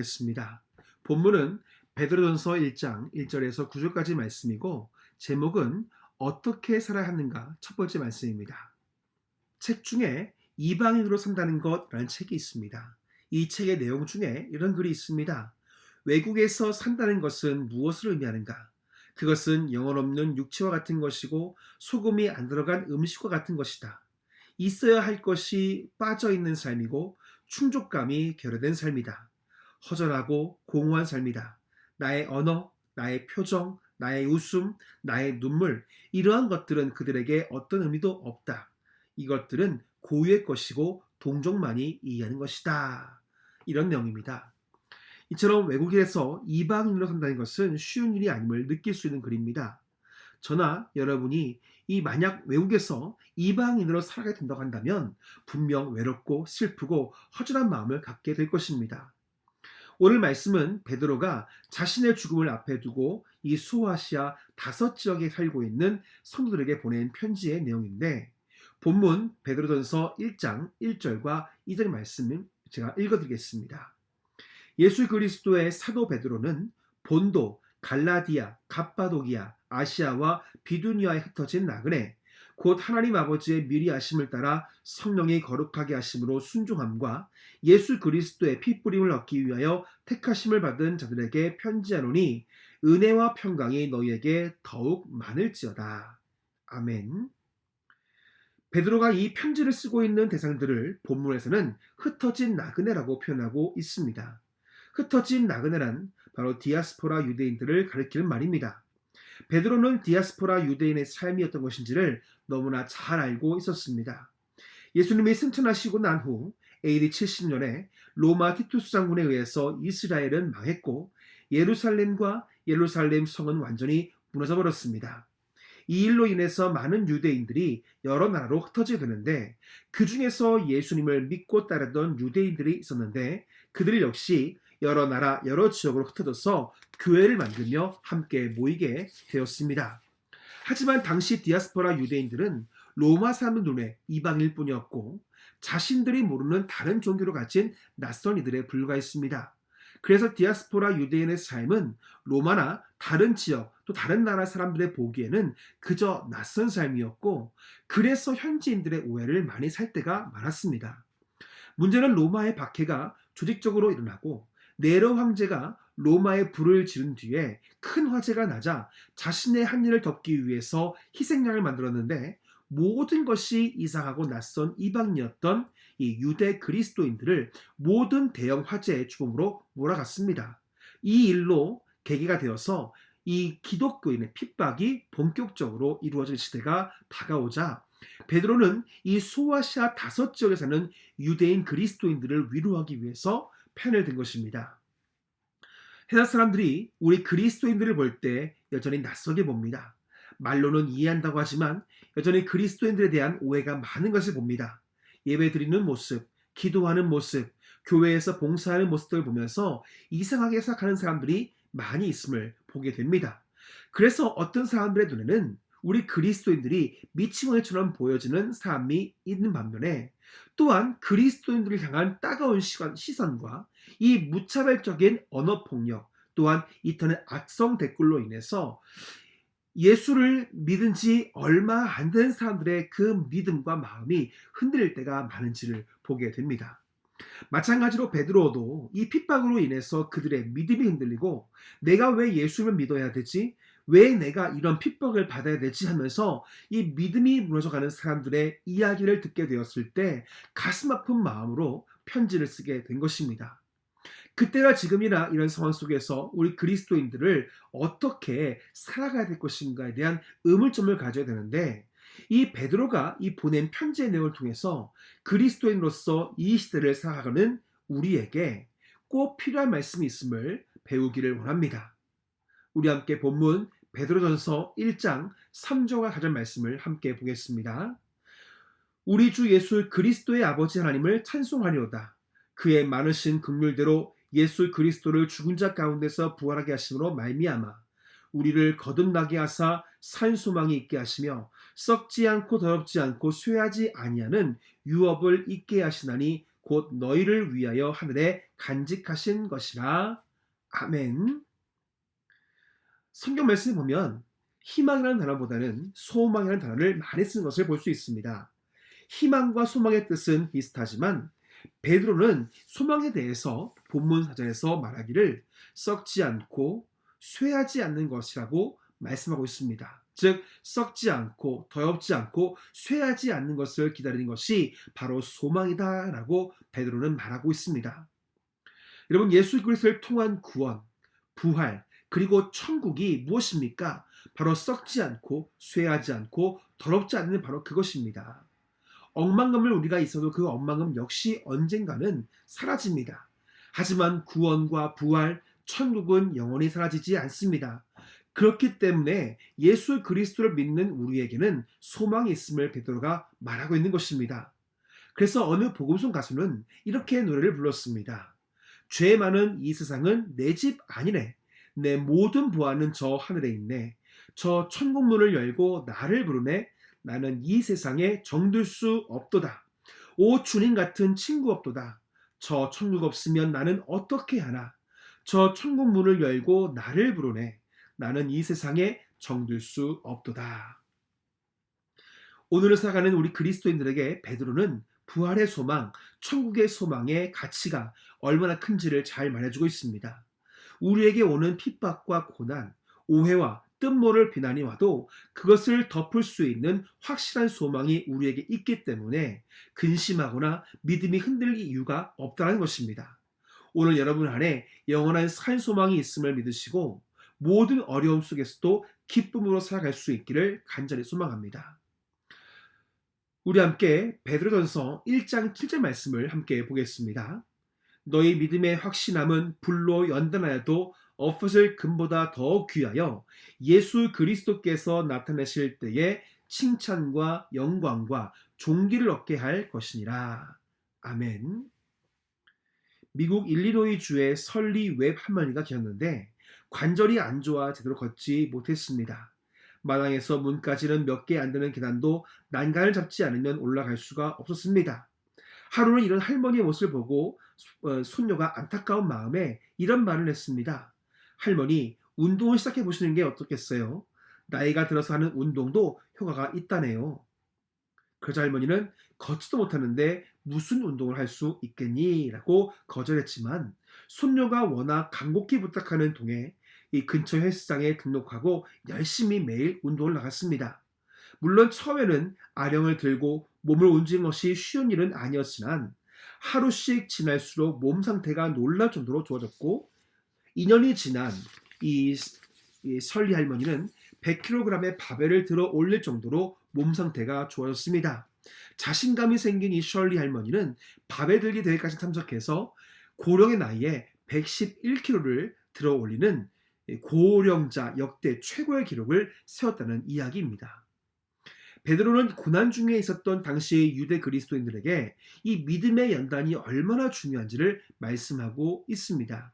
보겠습니다. 본문은 베드로전서 1장 1절에서 9절까지 말씀이고 제목은 어떻게 살아야 하는가 첫 번째 말씀입니다. 책 중에 이방인으로 산다는 것라는 책이 있습니다. 이 책의 내용 중에 이런 글이 있습니다. 외국에서 산다는 것은 무엇을 의미하는가? 그것은 영혼 없는 육체와 같은 것이고 소금이 안 들어간 음식과 같은 것이다. 있어야 할 것이 빠져 있는 삶이고 충족감이 결여된 삶이다. 허전하고 공허한 삶이다. 나의 언어, 나의 표정, 나의 웃음, 나의 눈물, 이러한 것들은 그들에게 어떤 의미도 없다. 이것들은 고유의 것이고 동족만이 이해하는 것이다. 이런 내용입니다. 이처럼 외국에서 이방인으로 산다는 것은 쉬운 일이 아님을 느낄 수 있는 글입니다. 저나 여러분이 만약 외국에서 이방인으로 살아가게 된다고 한다면 분명 외롭고 슬프고 허전한 마음을 갖게 될 것입니다. 오늘 말씀은 베드로가 자신의 죽음을 앞에 두고 이 소아시아 5지역에 살고 있는 성도들에게 보낸 편지의 내용인데 본문 베드로전서 1장 1절과 2절 말씀을 제가 읽어드리겠습니다. 예수 그리스도의 사도 베드로는 본도, 갈라디아, 갑바도기아, 아시아와 비두니아에 흩어진 나그네 곧 하나님 아버지의 미리 하심을 따라 성령이 거룩하게 하심으로 순종함과 예수 그리스도의 피뿌림을 얻기 위하여 택하심을 받은 자들에게 편지하노니 은혜와 평강이 너희에게 더욱 많을지어다. 아멘. 베드로가 이 편지를 쓰고 있는 대상들을 본문에서는 흩어진 나그네라고 표현하고 있습니다. 흩어진 나그네란 바로 디아스포라 유대인들을 가리키는 말입니다. 베드로는 디아스포라 유대인의 삶이 어떤 것인지를 너무나 잘 알고 있었습니다. 예수님이 승천하시고 난 후 AD 70년에 로마 티투스 장군에 의해서 이스라엘은 망했고 예루살렘과 예루살렘 성은 완전히 무너져 버렸습니다. 이 일로 인해서 많은 유대인들이 여러 나라로 흩어지게 되는데 그 중에서 예수님을 믿고 따르던 유대인들이 있었는데 그들 역시 여러 나라 여러 지역으로 흩어져서 교회를 만들며 함께 모이게 되었습니다. 하지만 당시 디아스포라 유대인들은 로마 사람들 눈에 이방인일 뿐이었고 자신들이 모르는 다른 종교를 가진 낯선 이들에 불과했습니다. 그래서 디아스포라 유대인의 삶은 로마나 다른 지역 또 다른 나라 사람들의 보기에는 그저 낯선 삶이었고 그래서 현지인들의 오해를 많이 살 때가 많았습니다. 문제는 로마의 박해가 조직적으로 일어나고 네로 황제가 로마에 불을 지른 뒤에 큰 화재가 나자 자신의 한 일을 덮기 위해서 희생양을 만들었는데 모든 것이 이상하고 낯선 이방인이었던 이 유대 그리스도인들을 모든 대형 화재의 죽음으로 몰아갔습니다. 이 일로 계기가 되어서 이 기독교인의 핍박이 본격적으로 이루어질 시대가 다가오자 베드로는 이 소아시아 5지역에 사는 유대인 그리스도인들을 위로하기 위해서 편을 든 것입니다. 해당 사람들이 우리 그리스도인들을 볼 때 여전히 낯설게 봅니다. 말로는 이해한다고 하지만 여전히 그리스도인들에 대한 오해가 많은 것을 봅니다. 예배 드리는 모습, 기도하는 모습, 교회에서 봉사하는 모습들을 보면서 이상하게 생각하는 사람들이 많이 있음을 보게 됩니다. 그래서 어떤 사람들의 눈에는 우리 그리스도인들이 미치광이처럼 보여지는 사람이 있는 반면에 또한 그리스도인들을 향한 따가운 시선과 이 무차별적인 언어폭력 또한 인터넷 악성 댓글로 인해서 예수를 믿은 지 얼마 안 된 사람들의 그 믿음과 마음이 흔들릴 때가 많은지를 보게 됩니다. 마찬가지로 베드로도 이 핍박으로 인해서 그들의 믿음이 흔들리고 내가 왜 예수를 믿어야 되지? 왜 내가 이런 핍박을 받아야 되지? 하면서 이 믿음이 무너져가는 사람들의 이야기를 듣게 되었을 때 가슴 아픈 마음으로 편지를 쓰게 된 것입니다. 그때나 지금이나 이런 상황 속에서 우리 그리스도인들을 어떻게 살아가야 될 것인가에 대한 의문점을 가져야 되는데 이 베드로가 이 보낸 편지의 내용을 통해서 그리스도인으로서 이 시대를 살아가는 우리에게 꼭 필요한 말씀이 있음을 배우기를 원합니다. 우리 함께 본문 베드로전서 1장 3절과 4절 말씀을 함께 보겠습니다. 우리 주 예수 그리스도의 아버지 하나님을 찬송하리로다. 그의 많으신 긍휼대로 예수 그리스도를 죽은 자 가운데서 부활하게 하심으로 말미암아 우리를 거듭나게 하사 산 소망이 있게 하시며 썩지 않고 더럽지 않고 쇠하지 아니하는 유업을 있게 하시나니 곧 너희를 위하여 하늘에 간직하신 것이라. 아멘. 성경 말씀을 보면 희망이라는 단어보다는 소망이라는 단어를 많이 쓰는 것을 볼 수 있습니다. 희망과 소망의 뜻은 비슷하지만 베드로는 소망에 대해서 본문 사전에서 말하기를 썩지 않고 쇠하지 않는 것이라고 말씀하고 있습니다. 즉 썩지 않고 더럽지 않고 쇠하지 않는 것을 기다리는 것이 바로 소망이다라고 베드로는 말하고 있습니다. 여러분, 예수 그리스도를 통한 구원, 부활, 그리고 천국이 무엇입니까? 바로 썩지 않고 쇠하지 않고 더럽지 않는 바로 그것입니다. 억만금을 우리가 있어도 그 억만금 역시 언젠가는 사라집니다. 하지만 구원과 부활, 천국은 영원히 사라지지 않습니다. 그렇기 때문에 예수 그리스도를 믿는 우리에게는 소망이 있음을 베드로가 말하고 있는 것입니다. 그래서 어느 복음송 가수는 이렇게 노래를 불렀습니다. 죄 많은 이 세상은 내 집 아니네. 내 모든 보아는 저 하늘에 있네. 저 천국문을 열고 나를 부르네. 나는 이 세상에 정들 수 없도다. 오 주님 같은 친구 없도다. 저 천국 없으면 나는 어떻게 하나. 저 천국 문을 열고 나를 부르네. 나는 이 세상에 정들 수 없도다. 오늘을 살아가는 우리 그리스도인들에게 베드로는 부활의 소망, 천국의 소망의 가치가 얼마나 큰지를 잘 말해주고 있습니다. 우리에게 오는 핍박과 고난, 오해와 뜻모를 비난이 와도 그것을 덮을 수 있는 확실한 소망이 우리에게 있기 때문에 근심하거나 믿음이 흔들릴 이유가 없다는 것입니다. 오늘 여러분 안에 영원한 산 소망이 있음을 믿으시고 모든 어려움 속에서도 기쁨으로 살아갈 수 있기를 간절히 소망합니다. 우리 함께 베드로전서 1장 7절 말씀을 함께 보겠습니다. 너희 믿음의 확신함은 불로 연단하여도 없어질 금보다 더 귀하여 예수 그리스도께서 나타나실 때에 칭찬과 영광과 존귀를 얻게 할 것이니라. 아멘. 미국 일리노이 주의 설리 웹 할머니가 계셨는데 관절이 안 좋아 제대로 걷지 못했습니다. 마당에서 문까지는 몇 개 안 되는 계단도 난간을 잡지 않으면 올라갈 수가 없었습니다. 하루는 이런 할머니의 모습을 보고 손녀가 안타까운 마음에 이런 말을 했습니다. 할머니, 운동을 시작해 보시는 게 어떻겠어요? 나이가 들어서 하는 운동도 효과가 있다네요. 그러자 할머니는 걷지도 못하는데 무슨 운동을 할 수 있겠니? 라고 거절했지만 손녀가 워낙 간곡히 부탁하는 동에 이 근처 헬스장에 등록하고 열심히 매일 운동을 나갔습니다. 물론 처음에는 아령을 들고 몸을 움직이는 것이 쉬운 일은 아니었지만 하루씩 지날수록 몸 상태가 놀랄 정도로 좋아졌고 2년이 지난 이 설리 할머니는 100kg의 바벨을 들어 올릴 정도로 몸 상태가 좋아졌습니다. 자신감이 생긴 이 셜리 할머니는 바벨 들기 대회까지 참석해서 고령의 나이에 111kg를 들어 올리는 고령자 역대 최고의 기록을 세웠다는 이야기입니다. 베드로는 고난 중에 있었던 당시의 유대 그리스도인들에게 이 믿음의 연단이 얼마나 중요한지를 말씀하고 있습니다.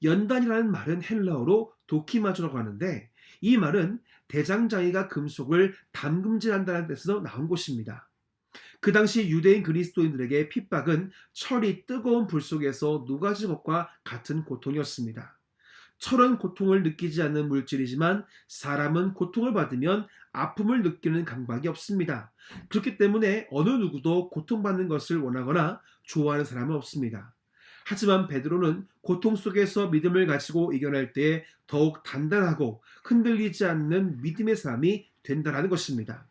연단이라는 말은 헬라어로 도키마조라고 하는데 이 말은 대장장이가 금속을 담금질한다는 뜻에서 나온 것입니다. 그 당시 유대인 그리스도인들에게 핍박은 철이 뜨거운 불 속에서 녹아진 것과 같은 고통이었습니다. 철은 고통을 느끼지 않는 물질이지만 사람은 고통을 받으면 아픔을 느끼는 감각이 없습니다. 그렇기 때문에 어느 누구도 고통받는 것을 원하거나 좋아하는 사람은 없습니다. 하지만 베드로는 고통 속에서 믿음을 가지고 이겨낼 때에 더욱 단단하고 흔들리지 않는 믿음의 사람이 된다는 것입니다.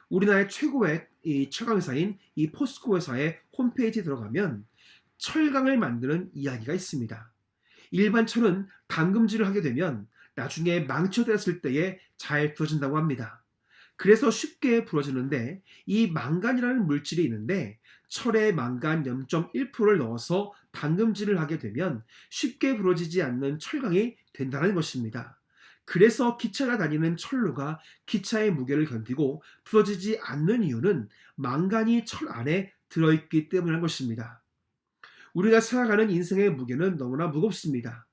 우리나라의 최고의 이 철강사인 이 포스코 회사의 홈페이지에 들어가면 철강을 만드는 이야기가 있습니다. 일반 철은 담금질을 하게 되면 나중에 망쳐졌을 때에 잘 부러진다고 합니다. 그래서 쉽게 부러지는데 이 망간이라는 물질이 있는데 철에 망간 0.1%를 넣어서 담금질을 하게 되면 쉽게 부러지지 않는 철강이 된다는 것입니다. 그래서 기차가 다니는 철로가 기차의 무게를 견디고 부러지지 않는 이유는 망간이 철 안에 들어있기 때문인 것입니다. 우리가 살아가는 인생의 무게는 너무나 무겁습니다.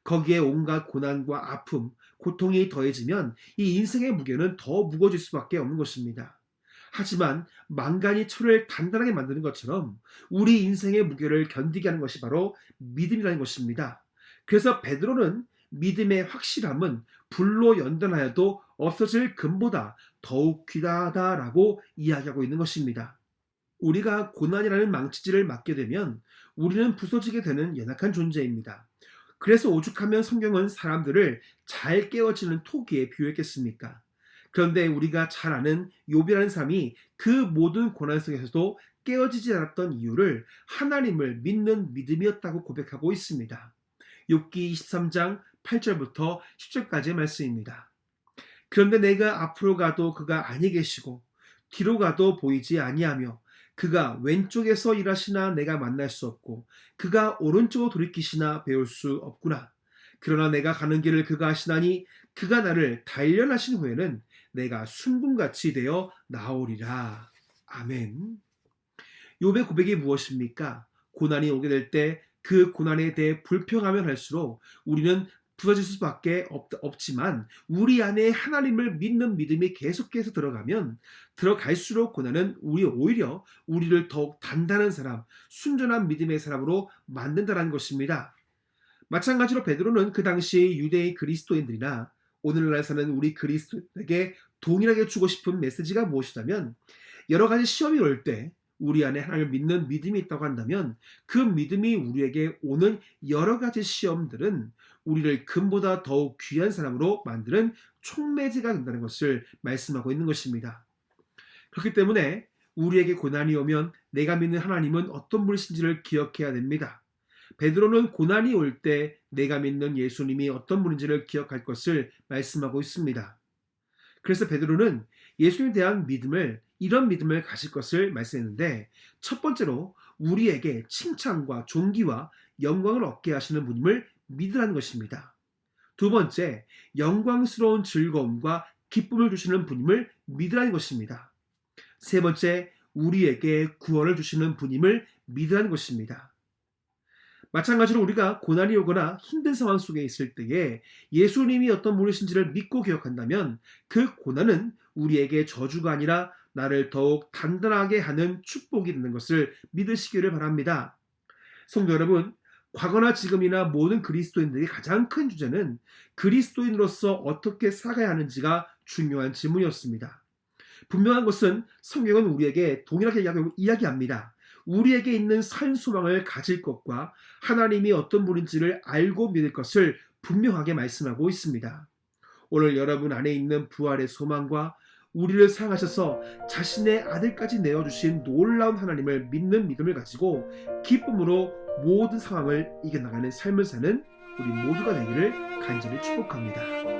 거기에 온갖 고난과 아픔, 고통이 더해지면 이 인생의 무게는 더 무거워질 수밖에 없는 것입니다. 하지만 망간이 철을 단단하게 만드는 것처럼 우리 인생의 무게를 견디게 하는 것이 바로 믿음이라는 것입니다. 그래서 베드로는 믿음의 확실함은 불로 연단하여도 없어질 금보다 더욱 귀하다라고 이야기하고 있는 것입니다. 우리가 고난이라는 망치질을 맞게 되면 우리는 부서지게 되는 연약한 존재입니다. 그래서 오죽하면 성경은 사람들을 잘 깨어지는 토기에 비유했겠습니까? 그런데 우리가 잘 아는 욥이라는 사람이 그 모든 고난 속에서도 깨어지지 않았던 이유를 하나님을 믿는 믿음이었다고 고백하고 있습니다. 욥기 23장 8절부터 10절까지의 말씀입니다. 그런데 내가 앞으로 가도 그가 아니 계시고 뒤로 가도 보이지 아니하며 그가 왼쪽에서 일하시나 내가 만날 수 없고 그가 오른쪽으로 돌이키시나 배울 수 없구나. 그러나 내가 가는 길을 그가 아시나니 그가 나를 단련하신 후에는 내가 순금같이 되어 나오리라. 아멘. 욥의 고백이 무엇입니까? 고난이 오게 될 때 그 고난에 대해 불평하면 할수록 우리는 부서질 수밖에 없지만 우리 안에 하나님을 믿는 믿음이 계속해서 들어갈수록 고난은 오히려 우리를 더욱 단단한 사람, 순전한 믿음의 사람으로 만든다는 것입니다. 마찬가지로 베드로는 그 당시 유대인 그리스도인들이나 오늘날 사는 우리 그리스도인에게 동일하게 주고 싶은 메시지가 무엇이냐면 여러 가지 시험이 올 때 우리 안에 하나님을 믿는 믿음이 있다고 한다면 그 믿음이 우리에게 오는 여러 가지 시험들은 우리를 금보다 더욱 귀한 사람으로 만드는 촉매제가 된다는 것을 말씀하고 있는 것입니다. 그렇기 때문에 우리에게 고난이 오면 내가 믿는 하나님은 어떤 분이신지를 기억해야 됩니다. 베드로는 고난이 올 때 내가 믿는 예수님이 어떤 분인지를 기억할 것을 말씀하고 있습니다. 그래서 베드로는 예수님에 대한 이런 믿음을 가질 것을 말씀했는데 첫 번째로 우리에게 칭찬과 존귀와 영광을 얻게 하시는 분임을 믿으라는 것입니다. 두 번째, 영광스러운 즐거움과 기쁨을 주시는 분임을 믿으라는 것입니다. 세 번째, 우리에게 구원을 주시는 분임을 믿으라는 것입니다. 마찬가지로 우리가 고난이 오거나 힘든 상황 속에 있을 때에 예수님이 어떤 분이신지를 믿고 기억한다면 그 고난은 우리에게 저주가 아니라 나를 더욱 단단하게 하는 축복이 되는 것을 믿으시기를 바랍니다. 성도 여러분, 과거나 지금이나 모든 그리스도인들의 가장 큰 주제는 그리스도인으로서 어떻게 살아가야 하는지가 중요한 질문이었습니다. 분명한 것은 성경은 우리에게 동일하게 이야기합니다. 우리에게 있는 산 소망을 가질 것과 하나님이 어떤 분인지를 알고 믿을 것을 분명하게 말씀하고 있습니다. 오늘 여러분 안에 있는 부활의 소망과 우리를 사랑하셔서 자신의 아들까지 내어주신 놀라운 하나님을 믿는 믿음을 가지고 기쁨으로 모든 상황을 이겨나가는 삶을 사는 우리 모두가 되기를 간절히 축복합니다.